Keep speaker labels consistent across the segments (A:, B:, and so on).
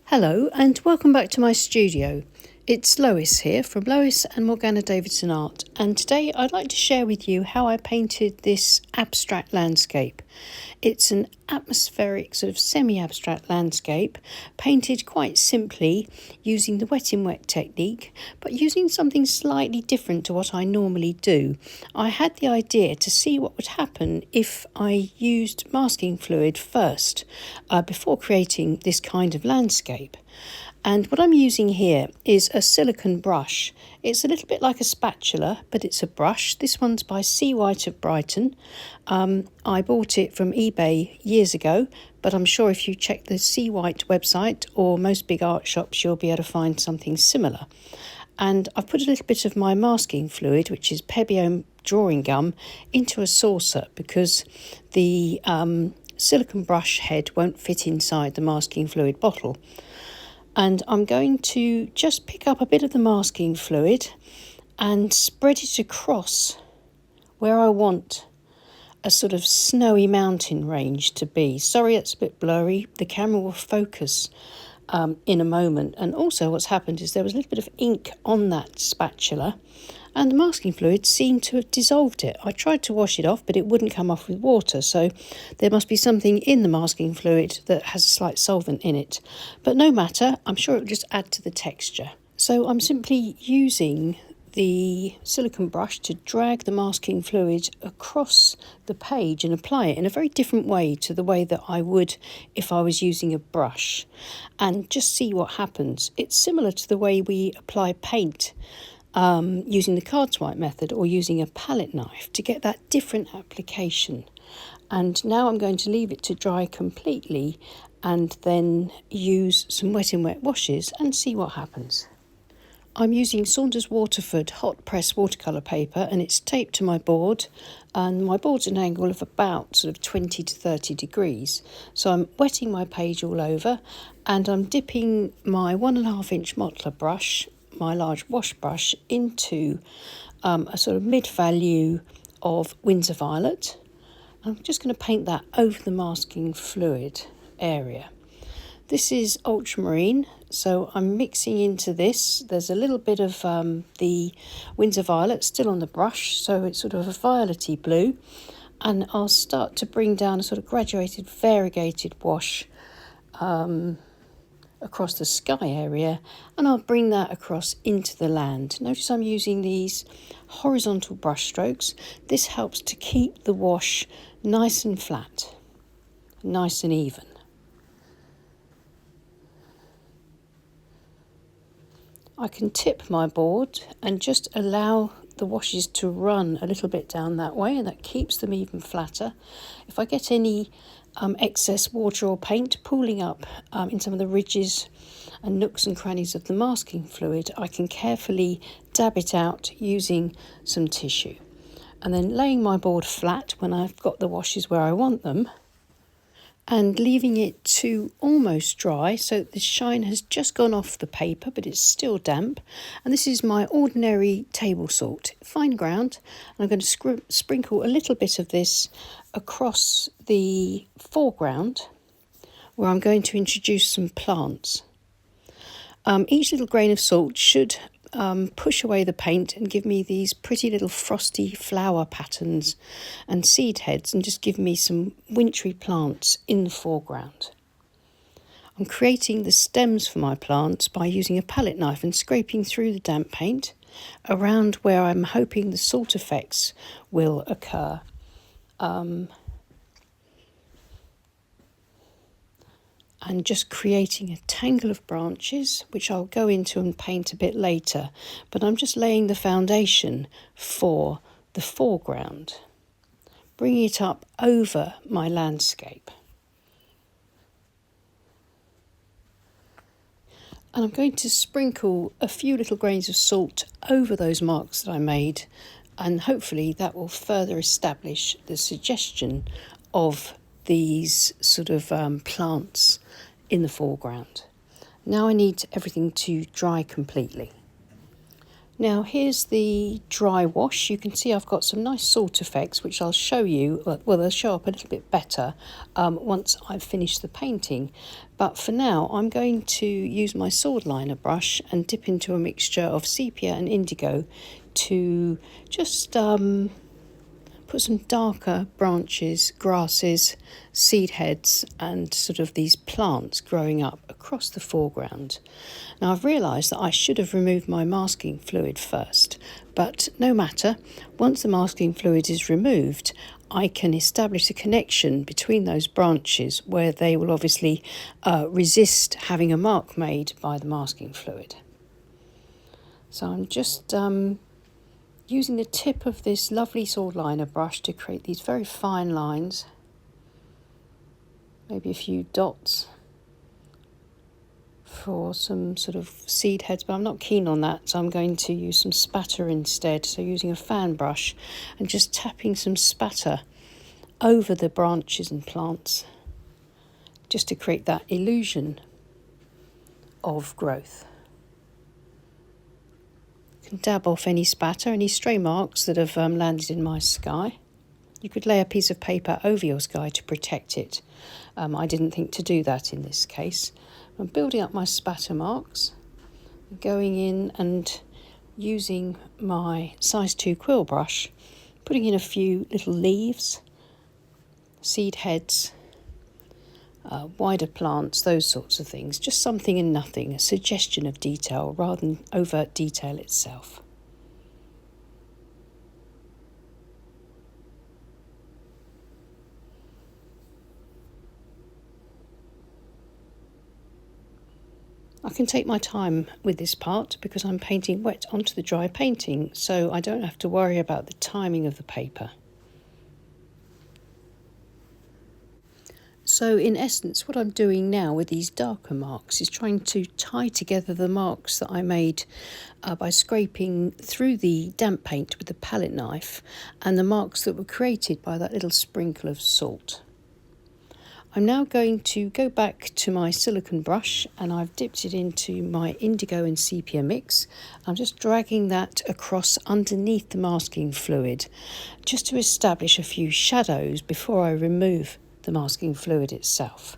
A: Hello and welcome back to my studio. It's Lois here from Lois and Morgana Davidson Art, and today I'd like to share with you how I painted this abstract landscape. It's an atmospheric sort of semi-abstract landscape painted quite simply using the wet in wet technique, but using something slightly different to what I normally do. I had the idea to see what would happen if I used masking fluid first before creating this kind of landscape. And what I'm using here is a silicone brush. It's a little bit like a spatula, but it's a brush. This one's by C. White of Brighton. I bought it from eBay years ago, but I'm sure if you check the C. White website or most big art shops, you'll be able to find something similar. And I've put a little bit of my masking fluid, which is Pebeo drawing gum, into a saucer because the silicone brush head won't fit inside the masking fluid bottle. And I'm going to just pick up a bit of the masking fluid and spread it across where I want a sort of snowy mountain range to be. Sorry, it's a bit blurry. The camera will focus in a moment. And also what's happened is there was a little bit of ink on that spatula and the masking fluid seemed to have dissolved it. I tried to wash it off, but it wouldn't come off with water. So there must be something in the masking fluid that has a slight solvent in it. But no matter, I'm sure it will just add to the texture. So I'm simply using the silicone brush to drag the masking fluid across the page and apply it in a very different way to the way that I would if I was using a brush, and just see what happens. It's similar to the way we apply paint using the card swipe method or using a palette knife to get that different application. And now I'm going to leave it to dry completely and then use some wet in wet washes and see what happens. I'm using Saunders Waterford hot press watercolour paper and it's taped to my board, and my board's an angle of about sort of 20 to 30 degrees. So I'm wetting my page all over and I'm dipping my 1.5 inch Mottler brush, my large wash brush, into a sort of mid-value of Windsor Violet. I'm just going to paint that over the masking fluid area. This is ultramarine, so I'm mixing into this. There's a little bit of the Windsor Violet still on the brush, so it's sort of a violet-y blue. And I'll start to bring down a sort of graduated, variegated wash across the sky area, and I'll bring that across into the land. Notice I'm using these horizontal brush strokes. This helps to keep the wash nice and flat, nice and even. I can tip my board and just allow the washes to run a little bit down that way, and that keeps them even flatter. If I get any excess water or paint pooling up in some of the ridges and nooks and crannies of the masking fluid, I can carefully dab it out using some tissue. And then laying my board flat when I've got the washes where I want them, and leaving it to almost dry, so the shine has just gone off the paper but it's still damp. And this is my ordinary table salt, fine ground, and I'm going to sprinkle a little bit of this across the foreground where I'm going to introduce some plants. Each little grain of salt should push away the paint and give me these pretty little frosty flower patterns and seed heads, and just give me some wintry plants in the foreground. I'm creating the stems for my plants by using a palette knife and scraping through the damp paint around where I'm hoping the salt effects will occur. And just creating a tangle of branches, which I'll go into and paint a bit later, but I'm just laying the foundation for the foreground, bringing it up over my landscape. And I'm going to sprinkle a few little grains of salt over those marks that I made, and hopefully that will further establish the suggestion of these sort of plants in the foreground. Now I need everything to dry completely. Now here's the dry wash. You can see I've got some nice salt effects which I'll show you, well they'll show up a little bit better once I've finished the painting. But for now I'm going to use my sword liner brush and dip into a mixture of sepia and indigo to just put some darker branches, grasses, seed heads and sort of these plants growing up across the foreground. Now I've realised that I should have removed my masking fluid first, but no matter, once the masking fluid is removed I can establish a connection between those branches where they will obviously resist having a mark made by the masking fluid. So I'm just using the tip of this lovely sword liner brush to create these very fine lines, maybe a few dots for some sort of seed heads, but I'm not keen on that, so I'm going to use some spatter instead. So using a fan brush and just tapping some spatter over the branches and plants just to create that illusion of growth. Can dab off any spatter, any stray marks that have landed in my sky. You could lay a piece of paper over your sky to protect it. I didn't think to do that in this case. I'm building up my spatter marks, going in and using my size 2 quill brush, putting in a few little leaves, seed heads, wider plants, those sorts of things. Just something and nothing, a suggestion of detail rather than overt detail itself. I can take my time with this part because I'm painting wet onto the dry painting, so I don't have to worry about the timing of the paper. So in essence, what I'm doing now with these darker marks is trying to tie together the marks that I made by scraping through the damp paint with the palette knife and the marks that were created by that little sprinkle of salt. I'm now going to go back to my silicone brush and I've dipped it into my indigo and sepia mix. I'm just dragging that across underneath the masking fluid just to establish a few shadows before I remove the masking fluid itself.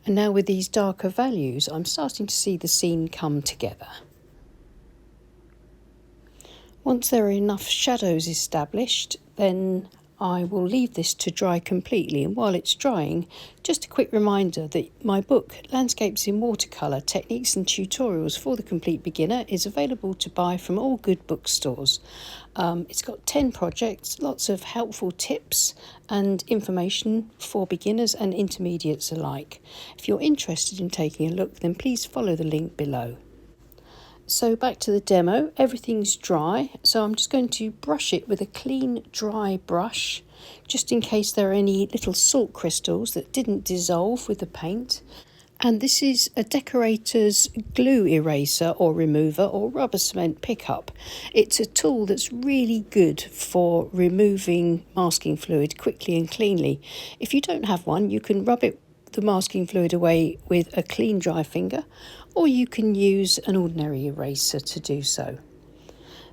A: And now with these darker values, I'm starting to see the scene come together. Once there are enough shadows established, then I will leave this to dry completely, and while it's drying, just a quick reminder that my book, Landscapes in Watercolor, Techniques and Tutorials for the Complete Beginner, is available to buy from all good bookstores. It's got 10 projects, lots of helpful tips and information for beginners and intermediates alike. If you're interested in taking a look, then please follow the link below. So back to the demo, everything's dry, so I'm just going to brush it with a clean dry brush, just in case there are any little salt crystals that didn't dissolve with the paint. And this is a decorator's glue eraser or remover or rubber cement pickup. It's a tool that's really good for removing masking fluid quickly and cleanly. If you don't have one, you can rub the masking fluid away with a clean dry finger, or you can use an ordinary eraser to do so.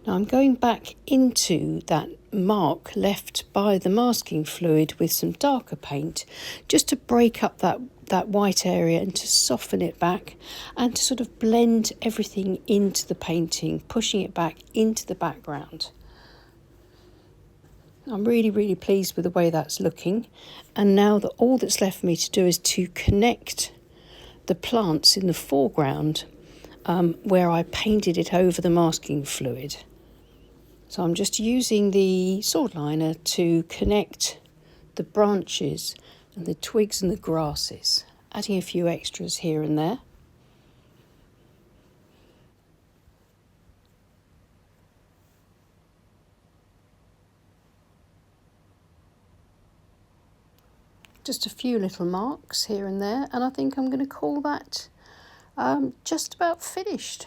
A: Now I'm going back into that mark left by the masking fluid with some darker paint just to break up that white area and to soften it back and to sort of blend everything into the painting, pushing it back into the background. I'm really pleased with the way that's looking, and now all that's left for me to do is to connect the plants in the foreground where I painted it over the masking fluid. So I'm just using the sword liner to connect the branches and the twigs and the grasses, adding a few extras here and there. Just a few little marks here and there, and I think I'm going to call that just about finished.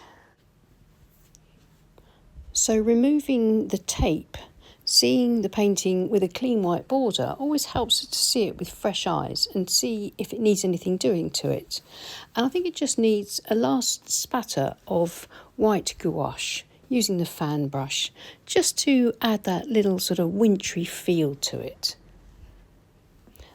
A: So removing the tape, seeing the painting with a clean white border always helps to see it with fresh eyes and see if it needs anything doing to it. And I think it just needs a last spatter of white gouache. using the fan brush, just to add that little sort of wintry feel to it.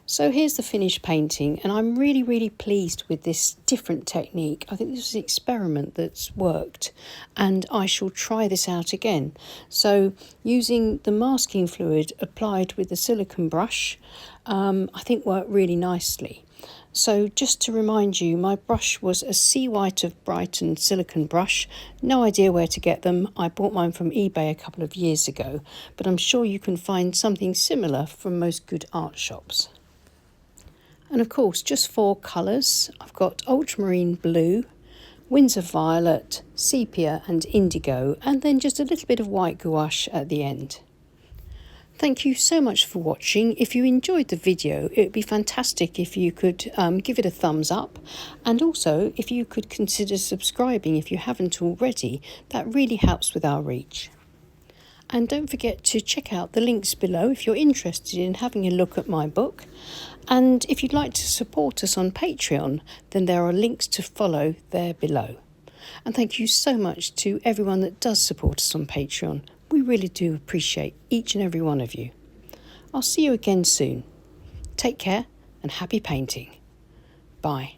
A: So here's the finished painting, and I'm really pleased with this different technique. I think this is an experiment that's worked, and I shall try this out again. So using the masking fluid applied with the silicone brush, I think worked really nicely. So just to remind you, my brush was a Sea White of Brighton silicone brush. No idea where to get them. I bought mine from eBay a couple of years ago, but I'm sure you can find something similar from most good art shops. And of course, just 4 colours. I've got ultramarine blue, Windsor violet, sepia and indigo, and then just a little bit of white gouache at the end. Thank you so much for watching. If you enjoyed the video, it would be fantastic if you could give it a thumbs up, and also if you could consider subscribing if you haven't already. That really helps with our reach. And don't forget to check out the links below if you're interested in having a look at my book. And if you'd like to support us on Patreon, then there are links to follow there below. And thank you so much to everyone that does support us on Patreon. We really do appreciate each and every one of you. I'll see you again soon. Take care and happy painting. Bye.